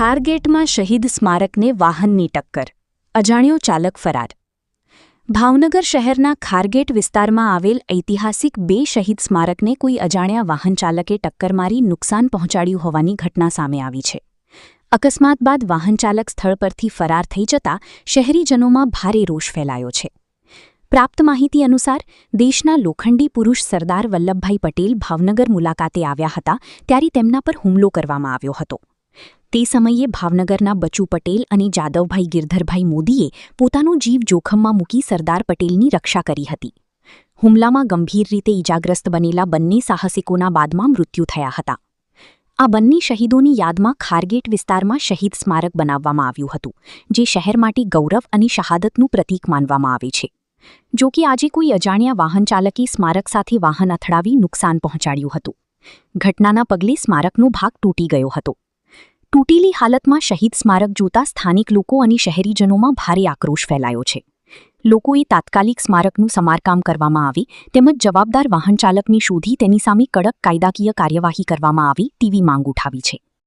ખારગેટમાં શહીદ સ્મારકને વાહનની ટક્કર, અજાણ્યો ચાલક ફરાર. ભાવનગર શહેરના ખારગેટ વિસ્તારમાં આવેલ ઐતિહાસિક 2 શહીદ સ્મારકને કોઈ અજાણ્યા વાહન ચાલકે ટક્કર મારી નુકસાન પહોંચાડ્યું હોવાની ઘટના સામે આવી છે. અકસ્માત બાદ વાહન ચાલક સ્થળ પરથી ફરાર થઈ જતા શહેરીજનોમાં ભારે રોષ ફેલાયો છે. પ્રાપ્ત માહિતી અનુસાર દેશના લોખંડી પુરુષ સરદાર વલ્લભભાઈ પટેલ ભાવનગર મુલાકાતે આવ્યા હતા ત્યારે તેમના પર હુમલો કરવામાં આવ્યો હતો. તે સમયે ભાવનગરના બચુ પટેલ અને જાદવભાઈ ગિરધરભાઈ મોદીએ પોતાનો જીવ જોખમમાં મૂકી સરદાર પટેલની રક્ષા કરી હતી. હુમલામાં ગંભીર રીતે ઇજાગ્રસ્ત બનેલા બંને સાહસિકોના બાદમાં મૃત્યુ થયા હતા. આ બંને શહીદોની યાદમાં ખારગેટ વિસ્તારમાં શહીદ સ્મારક બનાવવામાં આવ્યું હતું, જે શહેર માટે ગૌરવ અને શહાદતનું પ્રતીક માનવામાં આવે છે. જો કે આજે કોઈ અજાણ્યા વાહન ચાલકે સ્મારક સાથે વાહન અથડાવી નુકસાન પહોંચાડ્યું હતું. ઘટનાના પગલે સ્મારકનો ભાગ તૂટી ગયો હતો. તૂટેલી હાલતમાં શહીદ સ્મારક જોતા સ્થાનિક લોકો અને શહેરીજનોમાં ભારે આક્રોશ ફેલાયો છે. લોકોએ તાત્કાલિક સ્મારકનું સમારકામ કરવામાં આવે તેમજ જવાબદાર વાહન ચાલકને શોધી તેની સામે કડક કાયદાકીય કાર્યવાહી કરવામાં આવે તેવી માંગ ઉઠાવી છે.